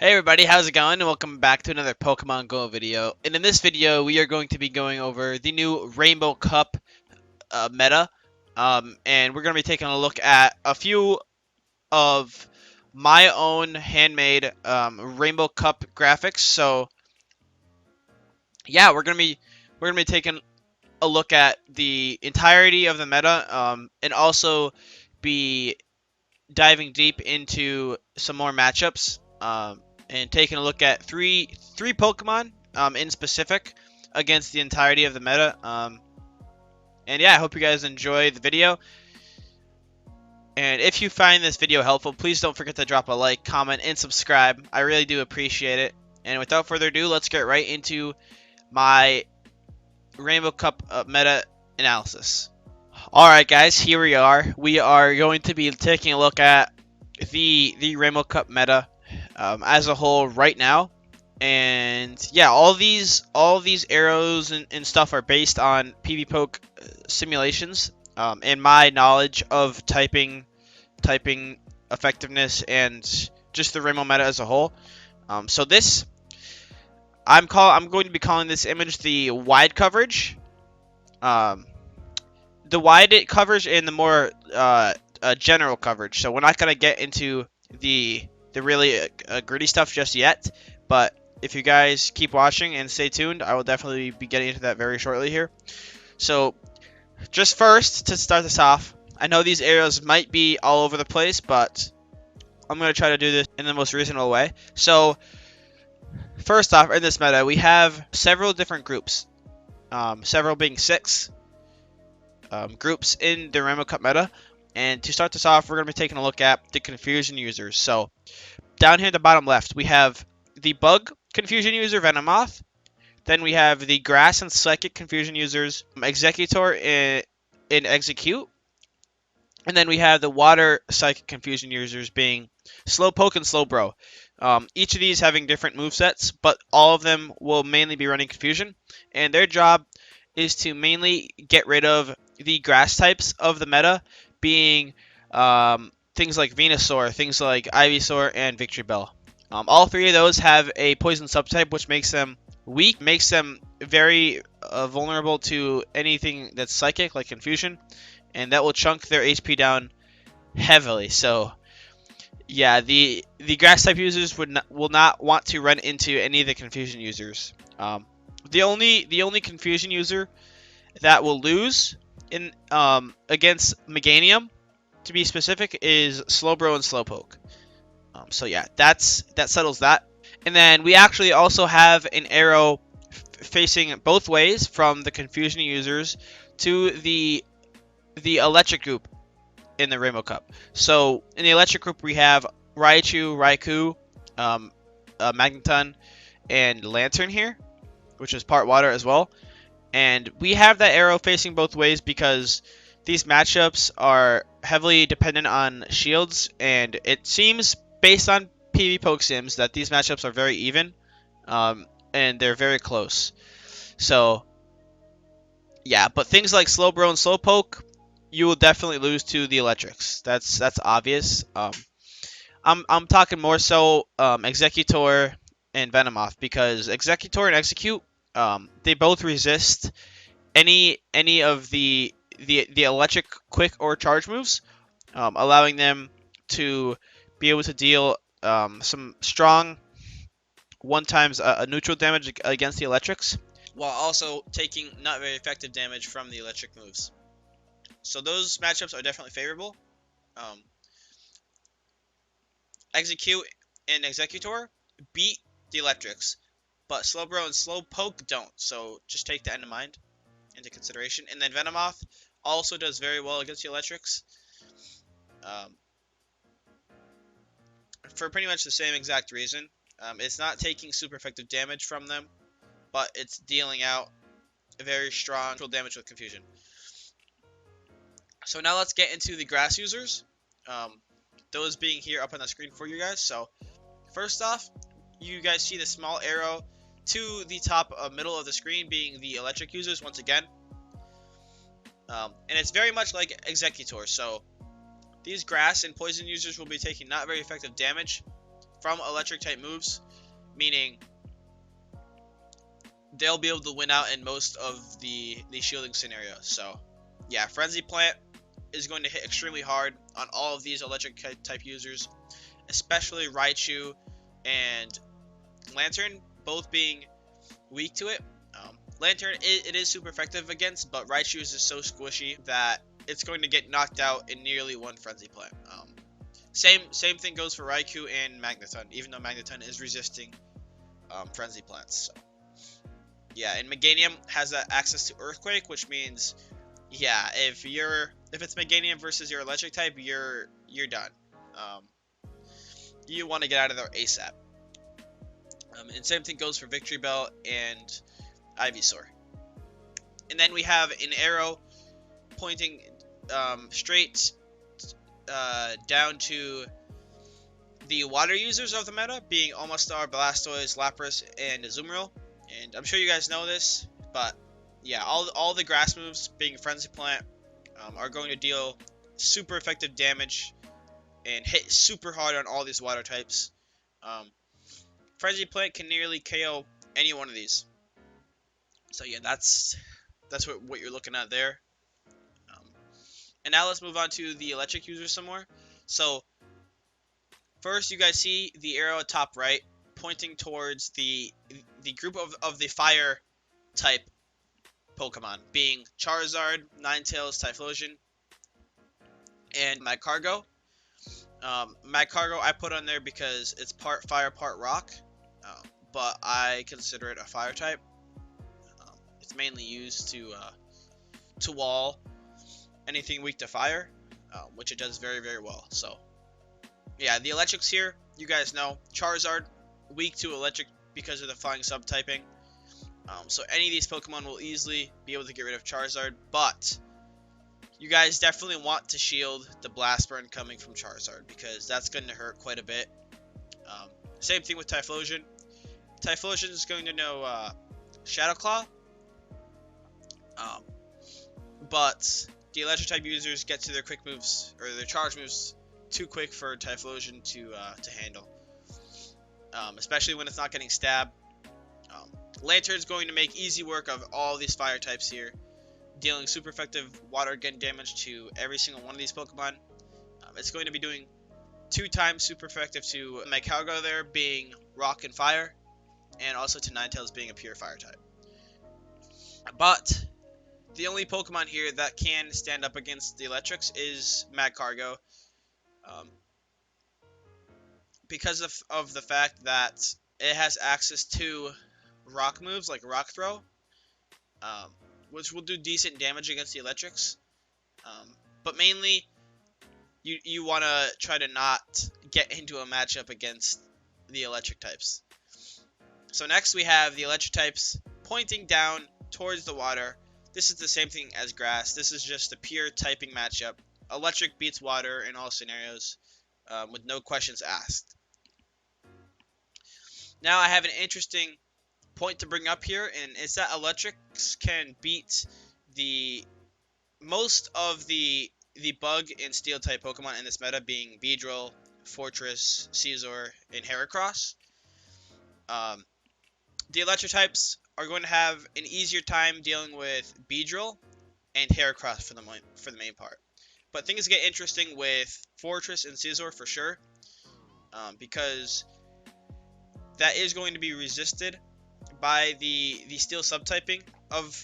Hey everybody, how's it going? And welcome back to another Pokemon Go video. And in this video, we are going to be going over the new Rainbow Cup meta. And we're going to be taking a look at a few of my own handmade Rainbow Cup graphics. So yeah, we're gonna be taking a look at the entirety of the meta, and also be diving deep into some more matchups, and taking a look at three Pokemon in specific against the entirety of the meta. And yeah, I hope you guys enjoy the video. And if you find this video helpful, please don't forget to drop a like, comment, and subscribe. I really do appreciate it. And without further ado, let's get right into my Rainbow Cup meta analysis. Alright guys, here we are. We are going to be taking a look at the Rainbow Cup meta as a whole right now. And yeah, all these arrows and stuff are based on PvPoke simulations, and my knowledge of typing effectiveness and just the Rainbow meta as a whole. So this I'm going to be calling this image the wide coverage. The wide coverage and the more general coverage. So we're not gonna get into the really gritty stuff just yet, but if you guys keep watching and stay tuned, I will definitely be getting into that very shortly here. So just first, to start this off, I know these arrows might be all over the place, but I'm gonna try to do this in the most reasonable way. So first off, in this meta, we have several different groups, several being 6 groups in the Rainbow Cup meta. And to start this off, we're going to be taking a look at the confusion users. So down here at the bottom left, we have the bug confusion user, Venomoth. Then we have the grass and psychic confusion users, Executor and Execute. And then we have the water psychic confusion users being Slowpoke and Slowbro. Each of these having different movesets, but all of them will mainly be running confusion. And their job is to mainly get rid of the grass types of the meta, being things like Venusaur, things like Ivysaur, and Victory Bell. All 3 of those have a poison subtype, which makes them weak, makes them very vulnerable to anything that's psychic, like confusion, and that will chunk their HP down heavily. So yeah, the grass type users will not want to run into any of the confusion users. The only confusion user that will lose in against Meganium, to be specific, is Slowbro and Slowpoke. So yeah, that settles that. And then we actually also have an arrow facing both ways from the confusion users to the electric group in the Rainbow Cup. So in the electric group, we have Raichu, Raikou, Magneton, and Lantern here, which is part water as well. And we have that arrow facing both ways because these matchups are heavily dependent on shields, and it seems, based on PvPoke sims, that these matchups are very even, and they're very close. So yeah, but things like Slowbro and Slowpoke, you will definitely lose to the electrics. That's obvious. I'm talking more so Executor and Venomoth, because Executor and Execute, they both resist any of the electric quick or charge moves, allowing them to be able to deal some strong one times neutral damage against the electrics, while also taking not very effective damage from the electric moves. So those matchups are definitely favorable. Execute and Executor beat the electrics, but Slowbro and Slowpoke don't. So just take that into consideration. And then Venomoth also does very well against the electrics, for pretty much the same exact reason. It's not taking super effective damage from them, but it's dealing out very strong damage with confusion. So now let's get into the grass users, those being here up on the screen for you guys. So first off, you guys see the small arrow to the top middle of the screen being the electric users once again. And it's very much like Executor. So these grass and poison users will be taking not very effective damage from electric type moves, meaning they'll be able to win out in most of the shielding scenarios. So yeah, Frenzy Plant is going to hit extremely hard on all of these electric type users, especially Raichu and Lantern, both being weak to it. Lantern, it is super effective against, but Raichu is just so squishy that it's going to get knocked out in nearly one Frenzy Plant. Same thing goes for Raikou and Magneton, even though Magneton is resisting Frenzy Plants. So yeah, and Meganium has that access to Earthquake, which means, yeah, if it's Meganium versus your electric type, you're done. You want to get out of there ASAP. And same thing goes for Victory Bell and Ivysaur. And then we have an arrow pointing straight down to the water users of the meta, being Almastar, Blastoise, Lapras, and Azumarill. And I'm sure you guys know this, but yeah, all the grass moves, being Frenzy Plant, are going to deal super effective damage and hit super hard on all these water types. Frenzy Plant can nearly KO any one of these. So yeah, that's what you're looking at there. And now let's move on to the electric users some more. So first, you guys see the arrow at top right pointing towards the group of the fire type Pokemon, being Charizard, Ninetales, Typhlosion, and Magcargo. Magcargo I put on there because it's part fire, part rock, but I consider it a fire type. It's mainly used to wall anything weak to fire, which it does very, very well. So yeah, the electrics here, you guys know, Charizard, weak to electric because of the flying subtyping. So any of these Pokemon will easily be able to get rid of Charizard, but you guys definitely want to shield the Blast Burn coming from Charizard, because that's going to hurt quite a bit. Same thing with Typhlosion. Typhlosion is going to know Shadow Claw, but the electric type users get to their quick moves, or their charge moves, too quick for Typhlosion to handle, especially when it's not getting stabbed. Lantern's going to make easy work of all these fire types here, dealing super effective water gun damage to every single one of these Pokemon. It's going to be doing 2 times super effective to Magcargo there, being rock and fire, and also to Ninetales being a pure fire type. But the only Pokemon here that can stand up against the electrics is Magcargo, because of the fact that it has access to rock moves like Rock Throw, which will do decent damage against the electrics. But mainly, you want to try to not get into a matchup against the electric types. So next we have the electric types pointing down towards the water. This is the same thing as grass. This is just a pure typing matchup. Electric beats water in all scenarios, with no questions asked. Now I have an interesting point to bring up here, and it's that electrics can beat most of the bug and steel type Pokemon in this meta, being Beedrill, Fortress, Scizor, and Heracross. The electric types are going to have an easier time dealing with Beedrill and Heracross for the main part. But things get interesting with Fortress and Scizor for sure, because that is going to be resisted by the steel subtyping of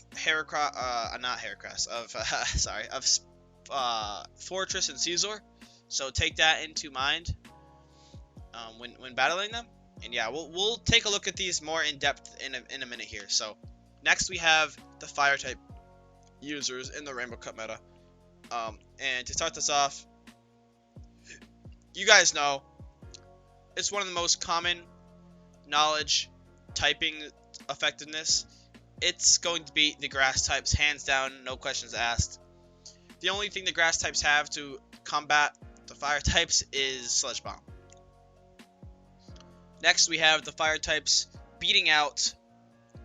Fortress and Scizor. So take that into mind when battling them. And yeah, we'll take a look at these more in depth in a minute here. So next we have the fire type users in the Rainbow Cup meta. And to start this off, you guys know it's one of the most common knowledge typing effectiveness. It's going to be the grass types, hands down, no questions asked. The only thing the grass types have to combat the fire types is Sludge Bomb. Next we have the fire types beating out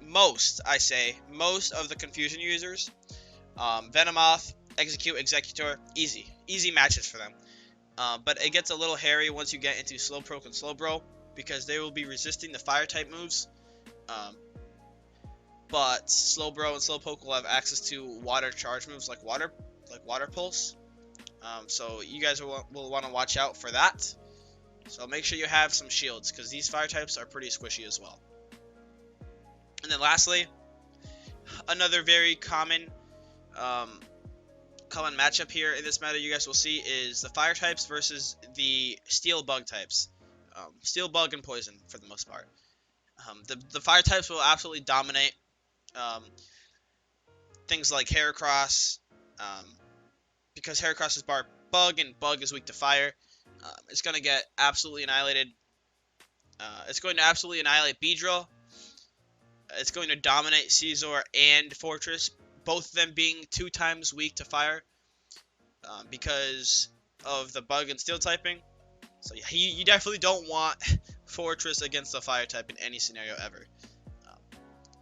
most of the confusion users. Venomoth, Execute, Executor, easy matches for them. But it gets a little hairy once you get into Slowpoke and Slowbro. because they will be resisting the fire type moves. But Slowbro and Slowpoke will have access to water charge moves like water pulse. So you guys will want to watch out for that. So make sure you have some shields, because these fire types are pretty squishy as well. And then lastly, another very common matchup here in this meta you guys will see is the fire types versus the steel bug types. Steel bug and poison for the most part. The fire types will absolutely dominate things like Heracross, because Heracross is bug and bug is weak to fire. It's going to get absolutely annihilated. It's going to absolutely annihilate Beedrill. It's going to dominate Caesar and Fortress, both of them being 2 times weak to fire because of the bug and steel typing. So yeah, you definitely don't want Fortress against the fire type in any scenario ever.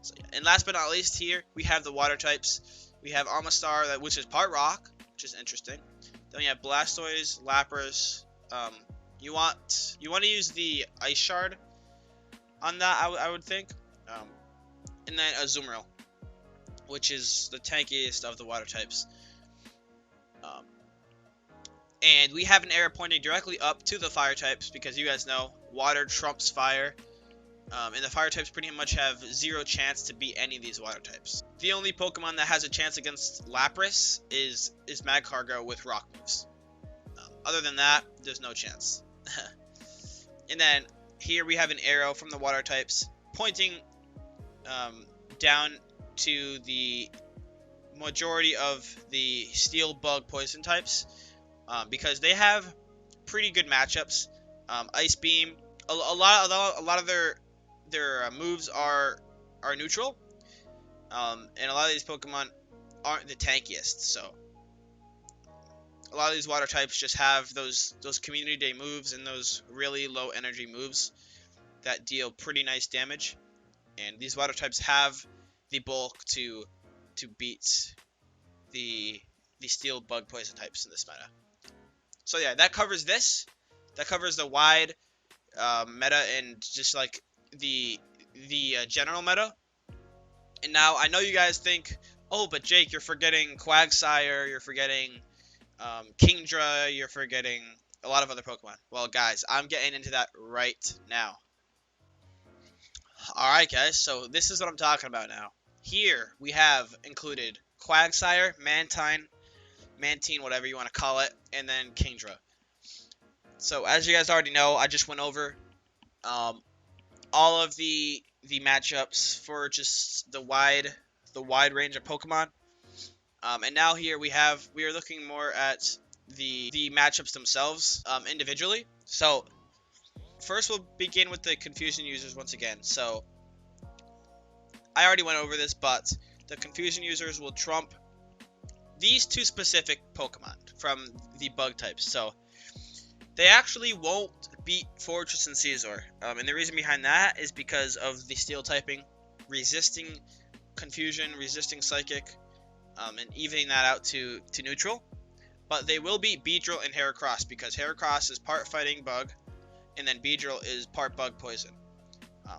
So yeah. And last but not least, here we have the water types. We have Amistar, which is part rock, which is interesting. Then we have Blastoise, Lapras. You want to use the Ice Shard on that, I would think. And then Azumarill, which is the tankiest of the water types. And we have an arrow pointing directly up to the fire types, because you guys know water trumps fire. And the fire types pretty much have 0 chance to beat any of these water types. The only Pokemon that has a chance against Lapras is Magcargo with rock moves. Other than that, there's no chance. And then here we have an arrow from the water types pointing down to the majority of the steel bug poison types, because they have pretty good matchups. Ice Beam, a lot of their moves are neutral, and a lot of these Pokemon aren't the tankiest. So a lot of these water types just have those community day moves and those really low energy moves that deal pretty nice damage. And these water types have the bulk to beat the steel bug poison types in this meta. So yeah, that covers this. That covers the wide meta and just like the general meta. And now I know you guys think, oh, but Jake, you're forgetting Quagsire, you're forgetting Kingdra, you're forgetting a lot of other Pokemon. Well, guys, I'm getting into that right now. Alright, guys, so this is what I'm talking about now. Here, we have included Quagsire, Mantine, whatever you want to call it, and then Kingdra. So, as you guys already know, I just went over all of the matchups for just the wide range of Pokemon. And now here we are looking more at the matchups themselves individually. So first we'll begin with the confusion users once again. So I already went over this, but the confusion users will trump these 2 specific Pokemon from the bug types. So they actually won't beat Fortress and Caesar. And the reason behind that is because of the steel typing, resisting confusion, resisting psychic, and evening that out to neutral. But they will beat Beedrill and Heracross, because Heracross is part fighting bug, and then Beedrill is part bug poison.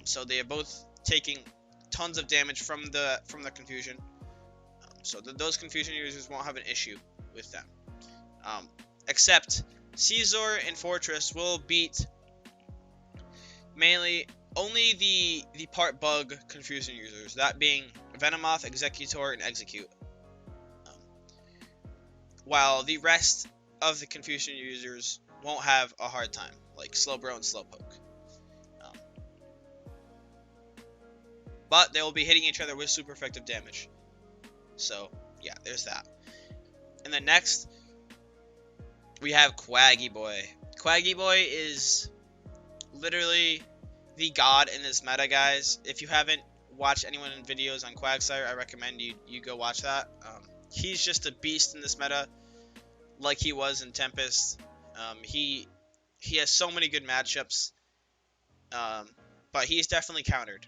So they are both taking tons of damage from the confusion. So those confusion users won't have an issue with them. Except Caesar and Fortress will beat mainly only the part bug confusion users, that being Venomoth, Executor, and Execute. While the rest of the confusion users won't have a hard time, like Slowbro and Slowpoke. But they will be hitting each other with super effective damage. So, yeah, there's that. And then next, we have Quaggy Boy. Quaggy Boy is literally the god in this meta, guys. If you haven't watched anyone in videos on Quagsire, I recommend you go watch that. He's just a beast in this meta, like he was in Tempest. He has so many good matchups, but he's definitely countered.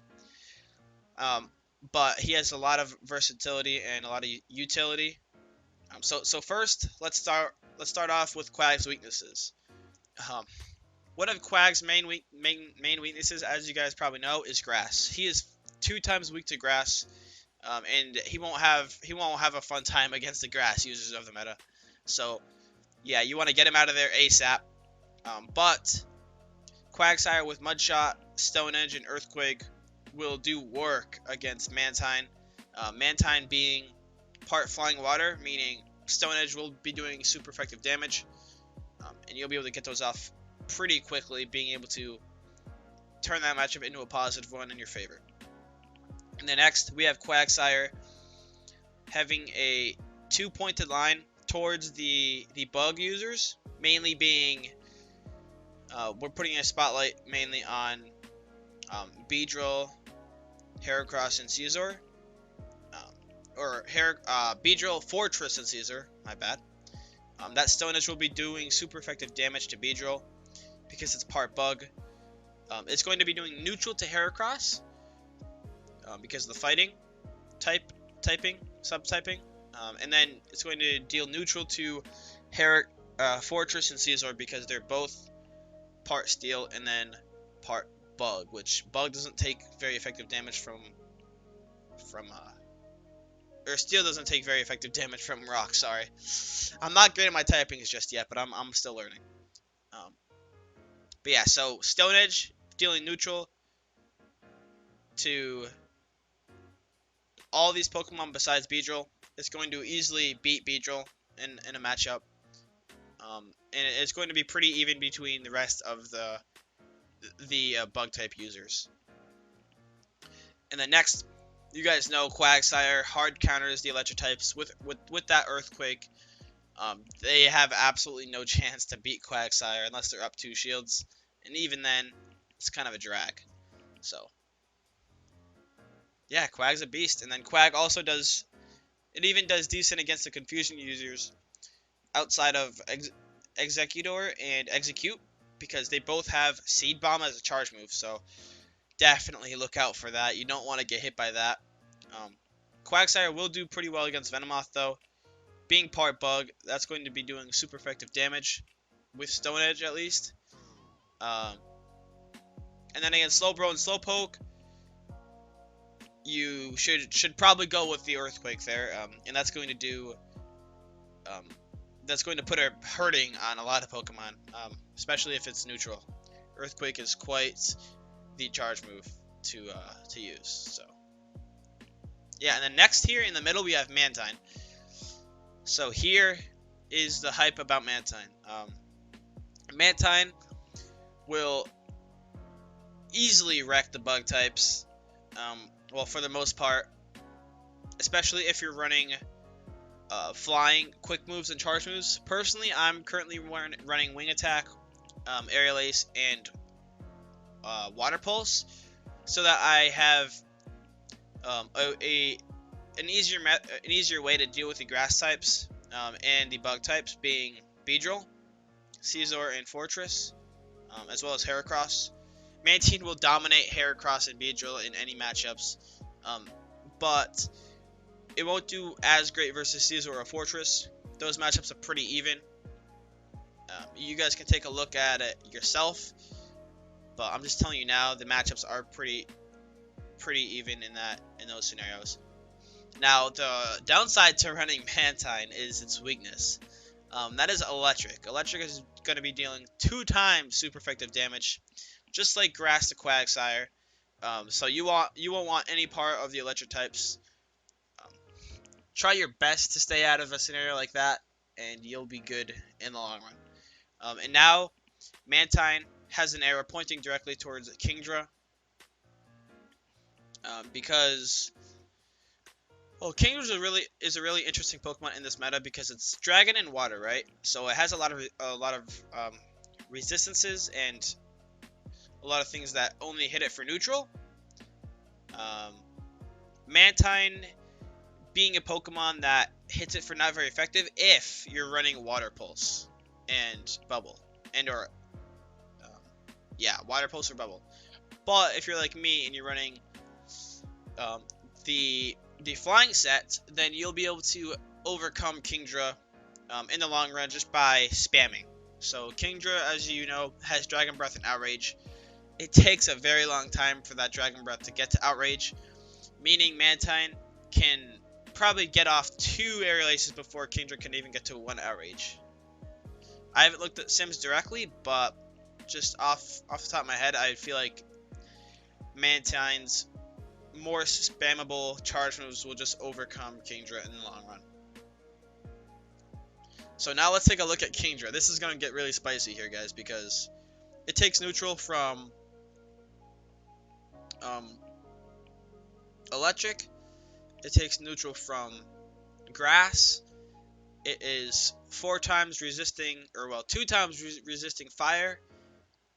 But he has a lot of versatility and a lot of utility. So first, let's start off with Quag's weaknesses. One of Quag's main weaknesses, as you guys probably know, is grass. He is 2 times weak to grass, and he won't have a fun time against the grass users of the meta. So yeah, you want to get him out of there ASAP. But Quagsire with Mudshot, Stone Edge, and Earthquake will do work against Mantine. Mantine being part flying water, meaning Stone Edge will be doing super effective damage, and you'll be able to get those off pretty quickly, being able to turn that matchup into a positive one in your favor. And then next, we have Quagsire having a 2-pointed line towards the bug users, mainly being, we're putting a spotlight mainly on Beedrill, Heracross, and Caesar. Beedrill, Fortress, and Caesar, my bad. That Stone Edge will be doing super effective damage to Beedrill because it's part bug. It's going to be doing neutral to Heracross because of the fighting subtyping. And then it's going to deal neutral to Fortress and Caesar because they're both part steel and then part bug, which bug doesn't take very effective damage from or steel doesn't take very effective damage from rock. Sorry, I'm not great at my typings just yet, but I'm still learning. But yeah, so Stone Edge dealing neutral to all these Pokemon besides Beedrill. It's going to easily beat Beedrill in a matchup. And it's going to be pretty even between the rest of the bug type users. And then next, you guys know Quagsire hard counters the electric types with that Earthquake. They have absolutely no chance to beat Quagsire unless they're up 2 shields, and even then, it's kind of a drag. So yeah, Quag's a beast, and then Quag also does decent against the confusion users outside of Executor and Execute, because they both have Seed Bomb as a charge move, so definitely look out for that. You don't want to get hit by that. Quagsire will do pretty well against Venomoth, though. Being part bug, that's going to be doing super effective damage with Stone Edge, at least. And then against Slowbro and Slowpoke, you should probably go with the Earthquake there, and that's going to do put a hurting on a lot of Pokemon, especially if it's neutral. Earthquake is quite the charge move to use. So yeah, and then next here in the middle we have Mantine. So here is the hype about Mantine. Mantine will easily wreck the bug types. Well, for the most part, especially if you're running flying, quick moves, and charge moves. Personally, I'm currently running Wing Attack, Aerial Ace, and Water Pulse, so that I have an easier way to deal with the grass types and the bug types, being Beedrill, Caesar, and Fortress, as well as Heracross. Mantine will dominate Heracross and Beedrill in any matchups, but it won't do as great versus Caesar or Fortress. Those matchups are pretty even. You guys can take a look at it yourself, but I'm just telling you now, the matchups are pretty even in those scenarios. Now, the downside to running Mantine is its weakness. That is Electric. Electric is going to be dealing 2 times super effective damage, just like Grass to Quagsire. So you won't want any part of the electric types. Try your best to stay out of a scenario like that, and you'll be good in the long run. And now, Mantine has an arrow pointing directly towards Kingdra, because, well, Kingdra is a really interesting Pokemon in this meta because it's Dragon and Water, right? So it has a lot of resistances and a lot of things that only hit it for neutral. Mantine being a Pokemon that hits it for not very effective if you're running Water Pulse and Bubble, or Water Pulse or Bubble. But if you're like me and you're running the flying set, then you'll be able to overcome Kingdra in the long run just by spamming. So Kingdra, as you know, has Dragon Breath and Outrage. It takes a very long time for that Dragon Breath to get to Outrage, meaning Mantine can probably get off 2 Aerial Aces before Kingdra can even get to 1 Outrage. I haven't looked at Sims directly, but just off the top of my head, I feel like Mantine's more spammable charge moves will just overcome Kingdra in the long run. So now let's take a look at Kingdra. This is going to get really spicy here, guys, because it takes neutral from electric. It takes neutral from grass. It is 4 times resisting, or well, 2 times resisting fire,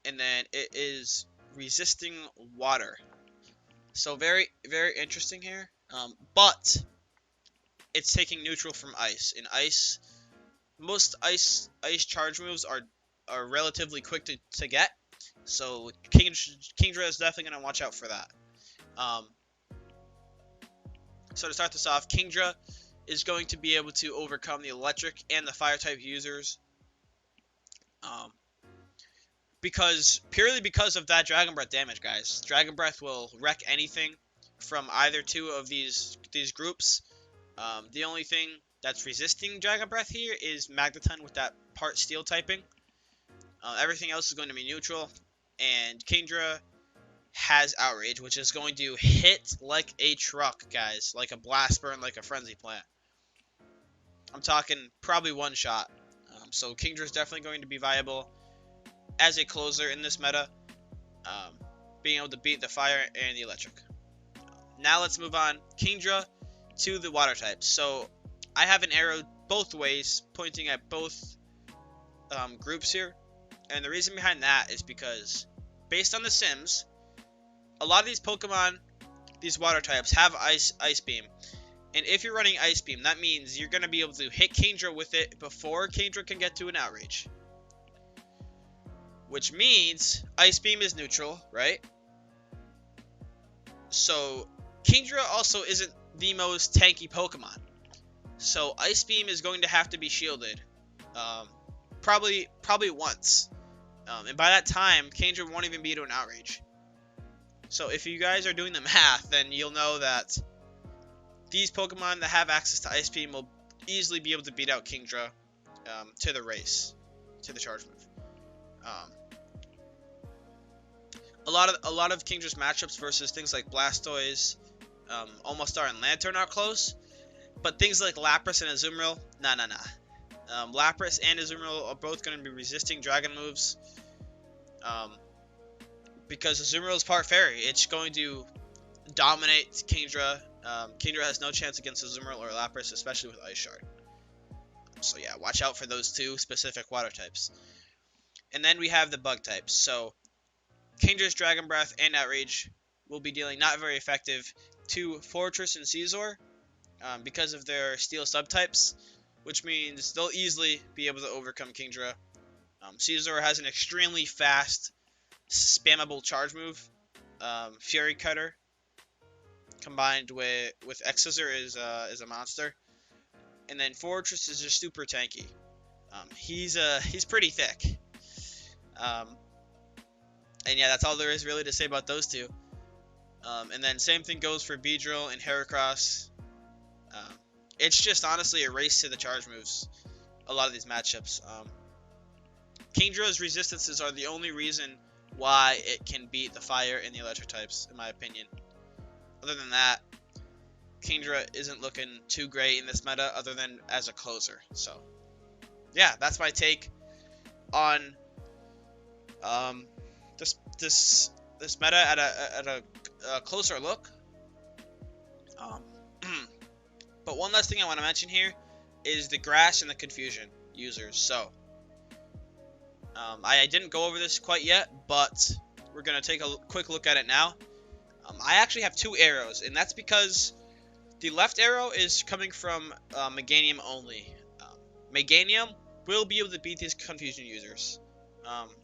and then it is resisting water. So very, very interesting here. But it's taking neutral from ice. In ice, most ice charge moves are relatively quick to get. So Kingdra is definitely going to watch out for that. So to start this off, Kingdra is going to be able to overcome the electric and the fire type users. Purely because of that Dragon Breath damage, guys. Dragon Breath will wreck anything from either 2 of these groups. The only thing that's resisting Dragon Breath here is Magneton with that part steel typing. Everything else is going to be neutral, and Kingdra has Outrage, which is going to hit like a truck, guys, like a blast burn, like a frenzy plant. I'm talking probably 1 shot. So Kingdra is definitely going to be viable as a closer in this meta, being able to beat the fire and the electric. Now let's move on, Kingdra to the water types. So I have an arrow both ways pointing at both groups here, and the reason behind that is because based on the Sims, a lot of these Pokemon, these water types, have Ice Beam. And if you're running Ice Beam, that means you're going to be able to hit Kingdra with it before Kingdra can get to an Outrage. Which means Ice Beam is neutral, right? So Kingdra also isn't the most tanky Pokemon. So Ice Beam is going to have to be shielded. Probably once. And by that time, Kingdra won't even be to an Outrage. So if you guys are doing the math, then you'll know that these Pokemon that have access to Ice Beam will easily be able to beat out Kingdra to the race, to the charge move. A lot of Kingdra's matchups versus things like Blastoise, Almost and Lantern are close, but things like Lapras and Azumarill, nah. Lapras and Azumarill are both going to be resisting Dragon moves, because Azumarill is part Fairy. It's going to dominate Kingdra. Kingdra has no chance against Azumarill or Lapras, especially with Ice Shard. So yeah, watch out for those 2 specific water types. And then we have the bug types. So Kingdra's Dragon Breath and Outrage will be dealing not very effective to Fortress and Scizor because of their steel subtypes, which means they'll easily be able to overcome Kingdra. Scizor has an extremely fast, spammable charge move, Fury Cutter, combined with X-Scissor is a monster, and then Fortress is just super tanky. He's pretty thick. And yeah, that's all there is really to say about those 2. And then same thing goes for Beedrill and Heracross. It's just honestly a race to the charge moves, a lot of these matchups. Kingdra's resistances are the only reason why it can beat the fire and the electric types, in my opinion. Other than that, Kingdra isn't looking too great in this meta, other than as a closer. So yeah, that's my take on this meta at a closer look. But one last thing I want to mention here is the grass and the confusion users. So I didn't go over this quite yet, but we're gonna take a quick look at it now. I actually have 2 arrows, and that's because the left arrow is coming from Meganium only. Meganium will be able to beat these confusion users,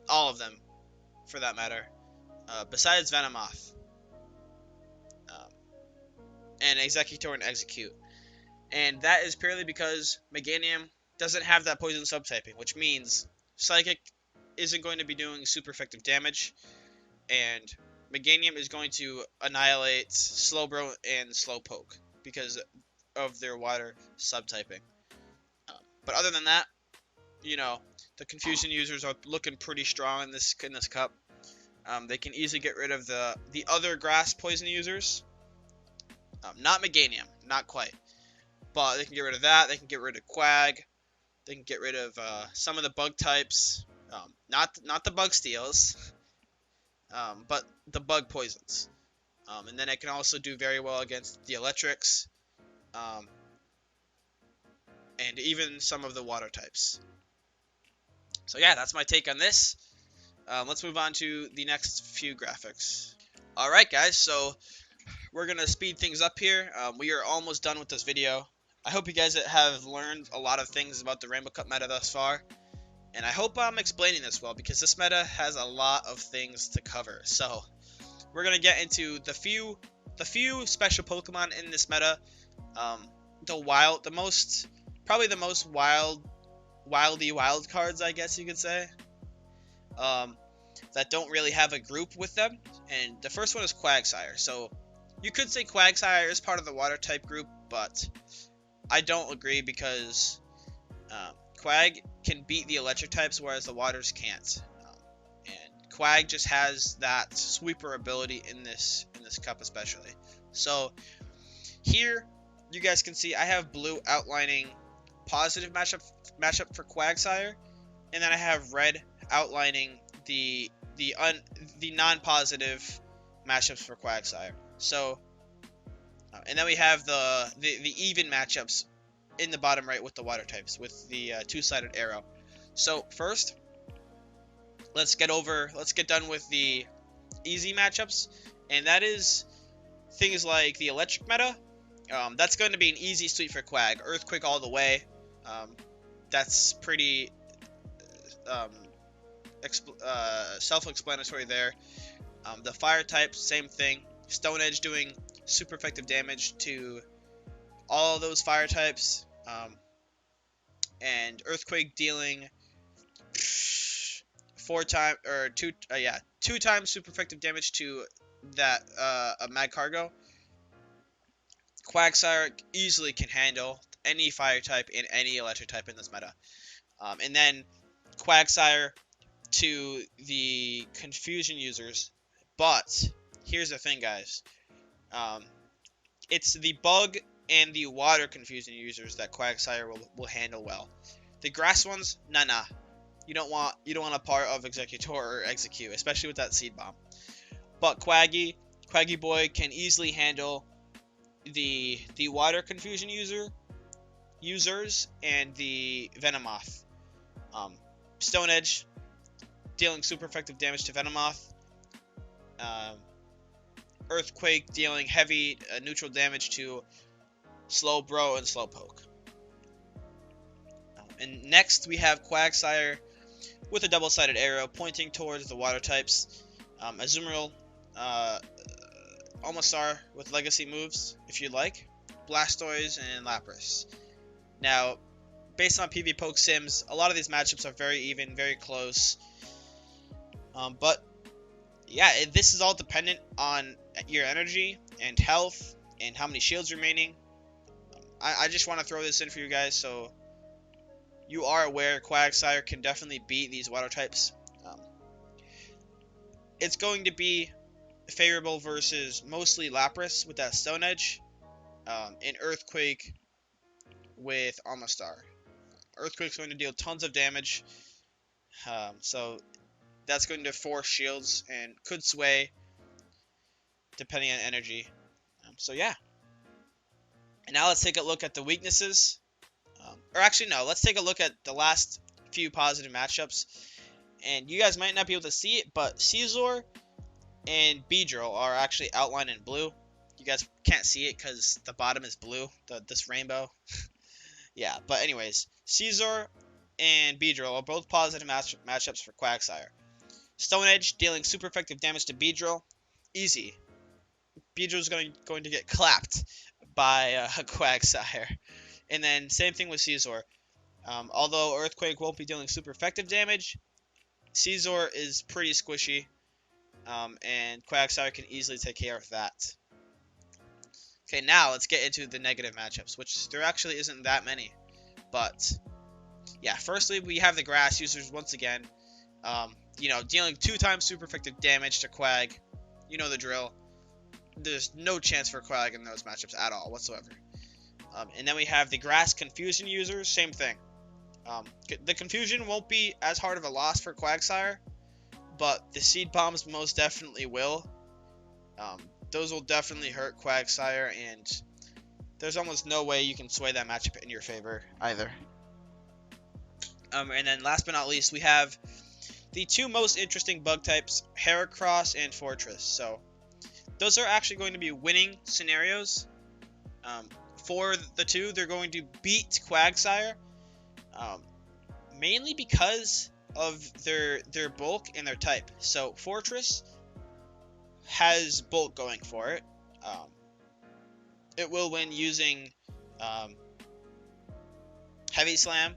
all of them, for that matter, besides Venomoth, and Executor and Execute. And that is purely because Meganium doesn't have that poison subtyping, which means Psychic isn't going to be doing super effective damage, and Meganium is going to annihilate Slowbro and Slowpoke because of their water subtyping. But other than that, you know, the Confusion users are looking pretty strong in this cup. They can easily get rid of the other grass poison users. Not Meganium, not quite. But they can get rid of that. They can get rid of Quag. They can get rid of some of the bug types. Not the bug steals, but the bug poisons. And then it can also do very well against the electrics. And even some of the water types. So yeah, that's my take on this. Let's move on to the next few graphics. Alright guys, so we're going to speed things up here. We are almost done with this video. I hope you guys have learned a lot of things about the Rainbow Cup meta thus far. And I hope I'm explaining this well, because this meta has a lot of things to cover. So we're going to get into the few special Pokemon in this meta. Probably the most wild cards, I guess you could say, that don't really have a group with them. And the first one is Quagsire. So you could say Quagsire is part of the water type group, but I don't agree, because Quag can beat the electric types, whereas the waters can't. And Quag just has that sweeper ability in this cup especially. So here you guys can see I have blue outlining positive matchup for Quagsire, and then I have red outlining the non-positive matchups for Quagsire. So and then we have the even matchups in the bottom right with the water types with the two-sided arrow. So first, let's get done with the easy matchups, and that is things like the electric meta. That's going to be an easy sweep for Quag. Earthquake all the way. That's pretty self-explanatory there. The fire type, same thing. Stone Edge doing super effective damage to all of those fire types. And Earthquake dealing two times super effective damage to that a Mad Cargo. Quagsire easily can handle any fire type and any electric type in this meta. And then Quagsire to the Confusion users. But here's the thing, guys. It's the bug and the water Confusion users that Quagsire will handle well. The grass ones, nah. You don't want a part of Executor or Execute, especially with that Seed Bomb. But Quaggy Boy can easily handle the water Confusion users and the Venomoth. Stone Edge dealing super effective damage to Venomoth. Earthquake dealing heavy neutral damage to Slowbro and Slowpoke. And next we have Quagsire with a double-sided arrow pointing towards the water types. Azumarill, Omastar with legacy moves, if you like, Blastoise, and Lapras. Now, based on PvP Sims, a lot of these matchups are very even, very close. But yeah, this is all dependent on your energy and health and how many shields remaining. I just want to throw this in for you guys so you are aware Quagsire can definitely beat these water types. It's going to be favorable versus mostly Lapras with that Stone Edge, and Earthquake with Omastar. Earthquake's going to deal tons of damage, so that's going to force shields and could sway depending on energy. So yeah. And now let's take a look at the weaknesses. Or actually, no, let's take a look at the last few positive matchups. And you guys might not be able to see it, but Scizor and Beedrill are actually outlined in blue. You guys can't see it because the bottom is blue, this rainbow. Yeah, but anyways, Scizor and Beedrill are both positive matchups for Quagsire. Stone Edge dealing super effective damage to Beedrill. Easy. Beedrill's going to get clapped by Quagsire. And then same thing with Scizor. Although Earthquake won't be dealing super effective damage, Caesar is pretty squishy, and Quagsire can easily take care of that. Okay, now let's get into the negative matchups, which there actually isn't that many. But, yeah, firstly, we have the Grass users once again. Dealing 2 times super effective damage to Quag. You know the drill. There's no chance for Quag in those matchups at all, whatsoever. And then we have the Grass Confusion users, same thing. The Confusion won't be as hard of a loss for Quagsire, but the Seed Bombs most definitely will. Those will definitely hurt Quagsire, and there's almost no way you can sway that matchup in your favor either. And then last but not least, we have the 2 most interesting bug types, Heracross and Fortress. So those are actually going to be winning scenarios. For the 2, they're going to beat Quagsire, mainly because of their bulk and their type. So Fortress has bulk going for it. It will win using Heavy Slam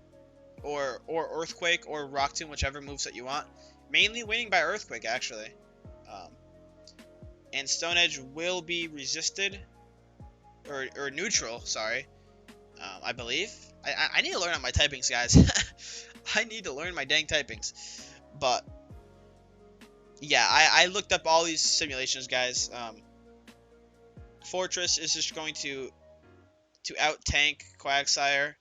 or Earthquake or Rock Tomb, whichever moveset you want. Mainly winning by Earthquake, actually. And Stone Edge will be resisted, or neutral, sorry. I believe. I need to learn on my typings, guys. I need to learn my dang typings. But yeah, I looked up all these simulations, guys. Fortress is just going to out tank Quagsire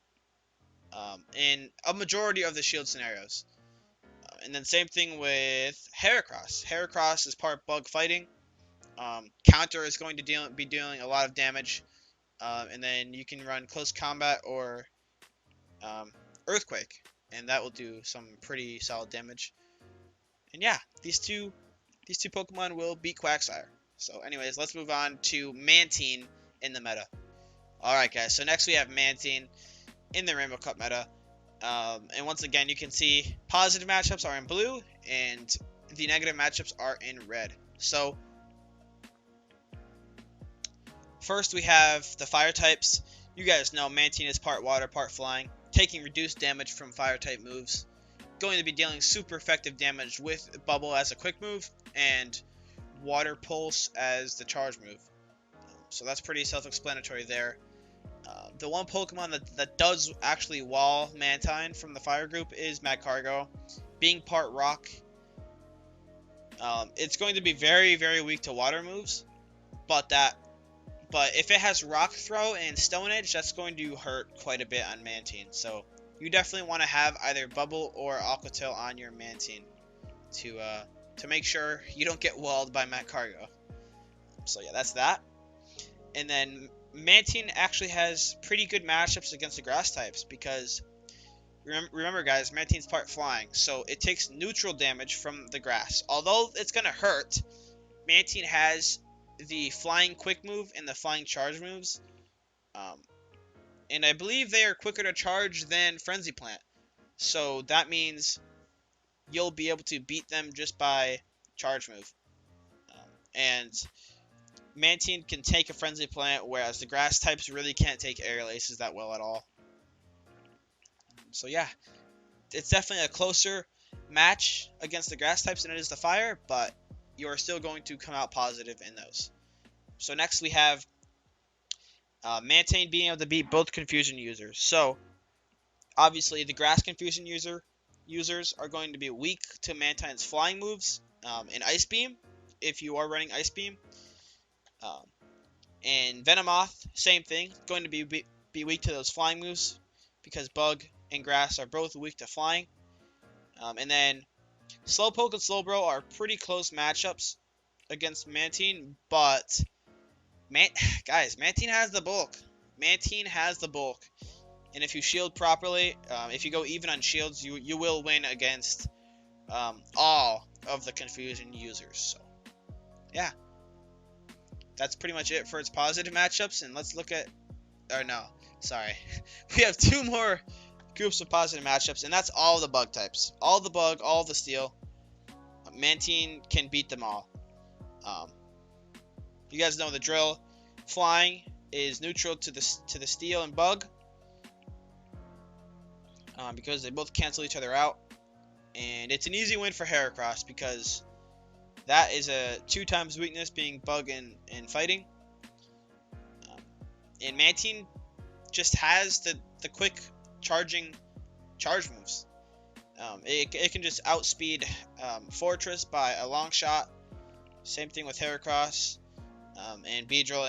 in a majority of the shield scenarios. And then same thing with Heracross. Heracross is part bug fighting. Counter is going to be dealing a lot of damage. And then you can run close combat or Earthquake, and that will do some pretty solid damage. And yeah, these two Pokemon will beat Quagsire. So anyways, let's move on to Mantine in the meta. Alright guys, so next we have Mantine in the Rainbow Cup meta. And once again, you can see positive matchups are in blue, and the negative matchups are in red. So first we have the fire types. You guys know Mantine is part water, part flying, taking reduced damage from fire type moves. Going to be dealing super effective damage with Bubble as a quick move and Water Pulse as the charge move. So that's pretty self-explanatory there. The one Pokemon that does actually wall Mantine from the fire group is Magcargo. Being part rock, it's going to be very, very weak to water moves, but if it has Rock Throw and Stone Edge, that's going to hurt quite a bit on Mantine. So you definitely want to have either Bubble or Aqua Tail on your Mantine to make sure you don't get walled by Magcargo. So yeah, that's that. And then Mantine actually has pretty good matchups against the grass types because remember guys, Mantine's part flying, so it takes neutral damage from the grass. Although it's gonna hurt, Mantine has the flying quick move and the flying charge moves, and I believe they are quicker to charge than Frenzy Plant, so that means you'll be able to beat them just by charge move. And Mantine can take a Frenzy Plant, whereas the grass types really can't take Aerial Aces that well at all. So yeah, it's definitely a closer match against the grass types than it is the fire, but you're still going to come out positive in those. So next we have Mantine being able to beat both Confusion users. So obviously the grass Confusion users are going to be weak to Mantine's flying moves and Ice Beam if you are running Ice Beam. And Venomoth, same thing, going to be weak to those flying moves because Bug and Grass are both weak to flying. And then Slowpoke and Slowbro are pretty close matchups against Mantine, but guys, Mantine has the bulk. Mantine has the bulk, and if you shield properly, if you go even on shields, you will win against all of the Confusion users. So yeah, that's pretty much it for its positive matchups. And let's look at, or no, sorry, we have 2 more groups of positive matchups, and that's all the bug types. All the bug, all the steel. Mantine can beat them all. You guys know the drill. Flying is neutral to the steel and bug. because they both cancel each other out. And it's an easy win for Heracross because that is a 2x weakness, being bug and fighting. And Mantine just has the quick charge moves. It can just outspeed Fortress by a long shot. Same thing with Heracross, and Beedrill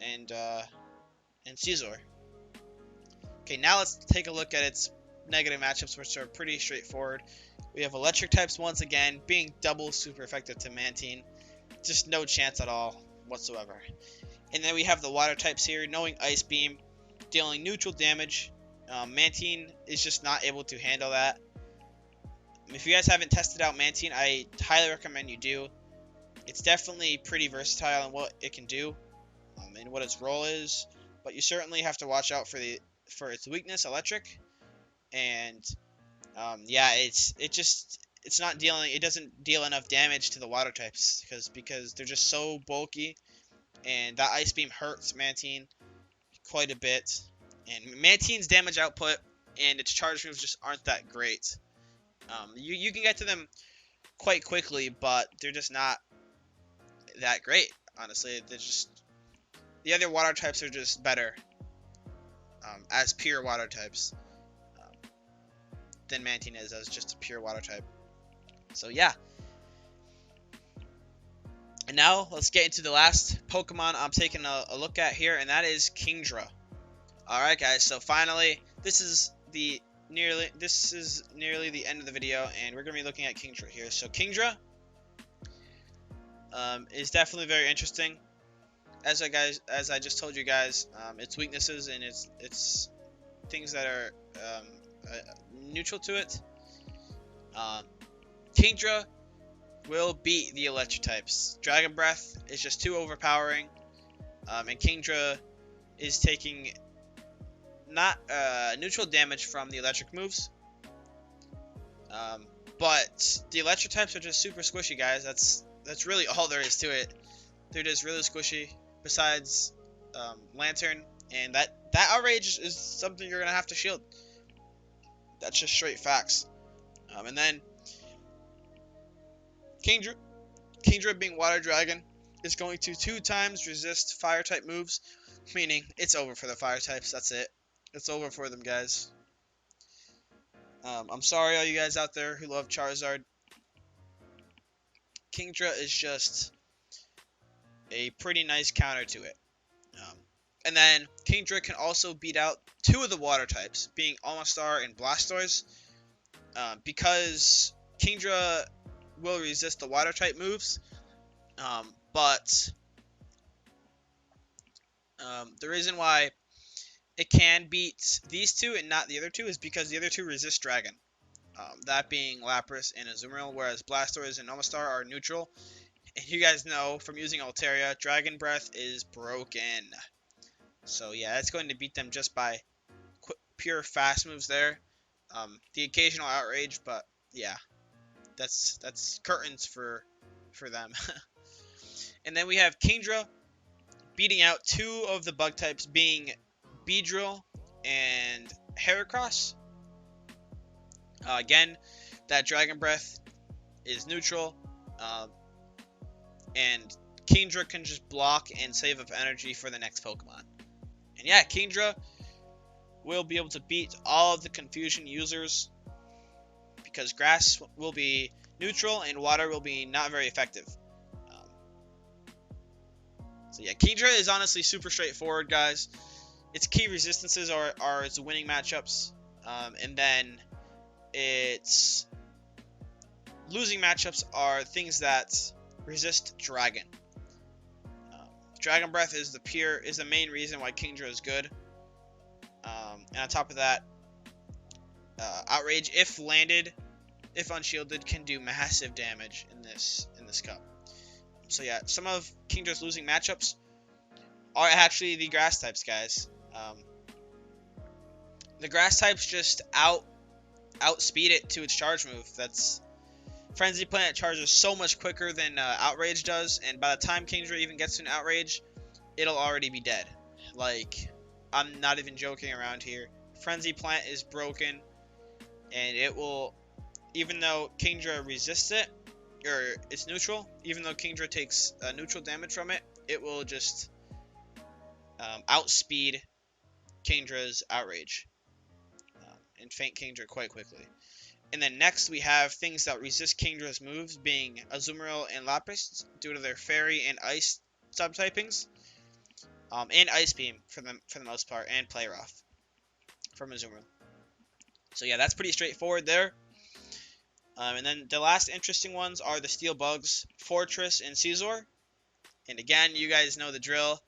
and Caesar. Okay, now let's take a look at its negative matchups, which are pretty straightforward. We have electric types once again, being double super effective to Mantine. Just no chance at all whatsoever. And then we have the water types here, knowing Ice Beam, dealing neutral damage. Mantine is just not able to handle that. If you guys haven't tested out Mantine, I highly recommend you do. It's definitely pretty versatile in what it can do, and what its role is. But you certainly have to watch out for its weakness, electric. And yeah, it's not dealing. It doesn't deal enough damage to the water types because they're just so bulky, and that Ice Beam hurts Mantine quite a bit. And Mantine's damage output and its charge moves just aren't that great. You can get to them quite quickly, but they're just not that great. Honestly, the other water types are just better as pure water types than Mantine is as just a pure water type. So yeah. And now let's get into the last Pokemon I'm taking a look at here, and that is Kingdra. Alright guys, so finally, this is nearly the end of the video, and we're going to be looking at Kingdra here. So Kingdra is definitely very interesting. As I just told you guys, its weaknesses and its things that are neutral to it. Kingdra will beat the electric types. Dragon Breath is just too overpowering, and Kingdra is taking not neutral damage from the electric moves, but the electric types are just super squishy, guys. That's really all there is to it. They're just really squishy. Besides Lantern, and that outrage is something you're gonna have to shield. That's just straight facts. And then Kingdra being Water Dragon is going to 2x resist fire type moves, meaning it's over for the fire types. That's it. It's over for them, guys. I'm sorry, all you guys out there who love Charizard. Kingdra is just a pretty nice counter to it. And then Kingdra can also beat out two of the water types, being Almastar and Blastoise, because Kingdra will resist the water type moves, but the reason why it can beat these two and not the other two is because the other two resist Dragon, that being Lapras and Azumarill, whereas Blastoise and Almastar are neutral. And you guys know from using Altaria, Dragon Breath is broken. So yeah, it's going to beat them just by pure fast moves there. The occasional outrage, but yeah, that's curtains for them. And then we have Kingdra beating out two of the bug types, being Beedrill and Heracross. Again, that Dragon Breath is neutral, and Kingdra can just block and save up energy for the next Pokemon. And yeah, Kingdra will be able to beat all of the Confusion users because Grass will be neutral and Water will be not very effective. So yeah, Kingdra is honestly super straightforward, guys. Its key resistances are its winning matchups, and then its losing matchups are things that resist Dragon. Dragon Breath is the main reason why Kingdra is good. And on top of that, Outrage, if landed, if unshielded, can do massive damage in this cup. So yeah, some of Kingdra's losing matchups are actually the grass types, guys. The grass types just outspeed it to its charge move. That's Frenzy Plant charges so much quicker than Outrage does, and by the time Kingdra even gets to an Outrage, it'll already be dead. Like, I'm not even joking around here. Frenzy Plant is broken. and it will, even though Kingdra resists it, or it's neutral, even though Kingdra takes neutral damage from it, it will just outspeed Kingdra's outrage and faint Kingdra quite quickly. And then next we have things that resist Kingdra's moves, being Azumarill and Lapras due to their Fairy and Ice subtypings, and Ice Beam for the most part, and Play Rough from Azumarill. So yeah, that's pretty straightforward there. And then the last interesting ones are the Steel Bugs, Fortress, and Caesar. And again, you guys know the drill.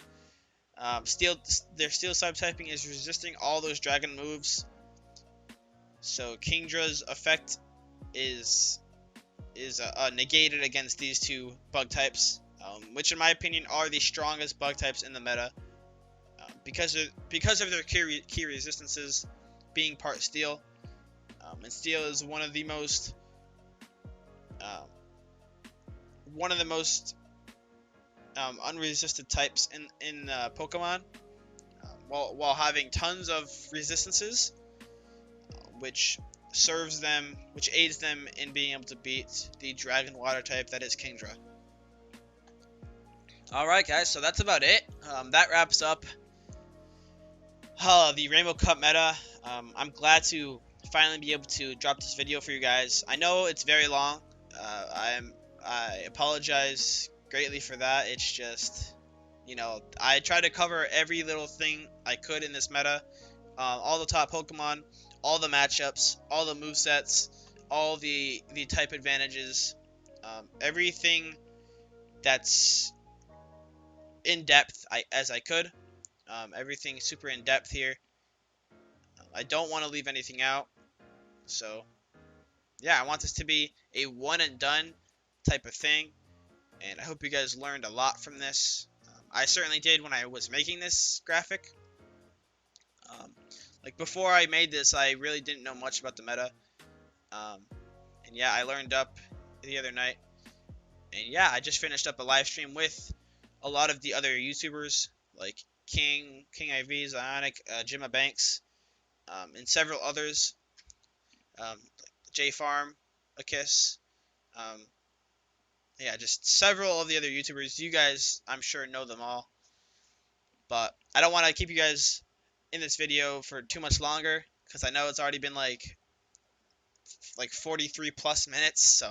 Their Steel subtyping is resisting all those Dragon moves. So Kingdra's effect is negated against these two bug types, which in my opinion are the strongest bug types in the meta, because of their key resistances being part Steel. And Steel is one of the most unresisted types in Pokemon, while having tons of resistances, which aids them in being able to beat the Dragon Water type that is Kingdra. Alright guys, so that's about it. That wraps up the Rainbow Cup meta. I'm glad to finally be able to drop this video for you guys. I know it's very long. I apologize greatly for that. It's just, I try to cover every little thing I could in this meta. All the top Pokemon, all the matchups, all the movesets, all the type advantages, everything that's in depth as I could. Everything super in depth here. I don't want to leave anything out. So yeah, I want this to be a one and done type of thing, and I hope you guys learned a lot from this. I certainly did when I was making this graphic. Like before I made this, I really didn't know much about the meta, and yeah, I learned up the other night. And yeah, I just finished up a live stream with a lot of the other YouTubers like King IV, Zionic, Jimma Banks, and several others, like J Farm, a kiss. Yeah, just several of the other YouTubers. You guys, I'm sure, know them all. But I don't want to keep you guys in this video for too much longer, because I know it's already been like 43 plus minutes. So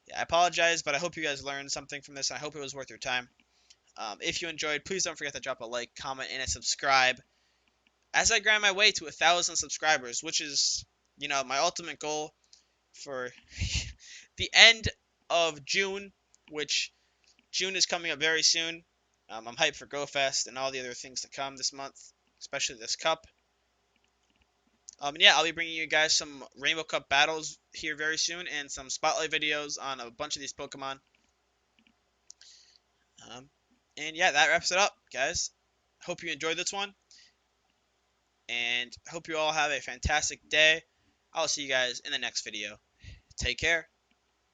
yeah, I apologize, but I hope you guys learned something from this, and I hope it was worth your time. If you enjoyed, please don't forget to drop a like, comment, and a subscribe as I grind my way to 1,000 subscribers, which is, my ultimate goal for the end of June, which June is coming up very soon. I'm hyped for GoFest and all the other things to come this month, especially this cup. And yeah, I'll be bringing you guys some Rainbow Cup battles here very soon, and some spotlight videos on a bunch of these Pokemon. And yeah, that wraps it up, guys. Hope you enjoyed this one, and hope you all have a fantastic day. I'll see you guys in the next video. Take care.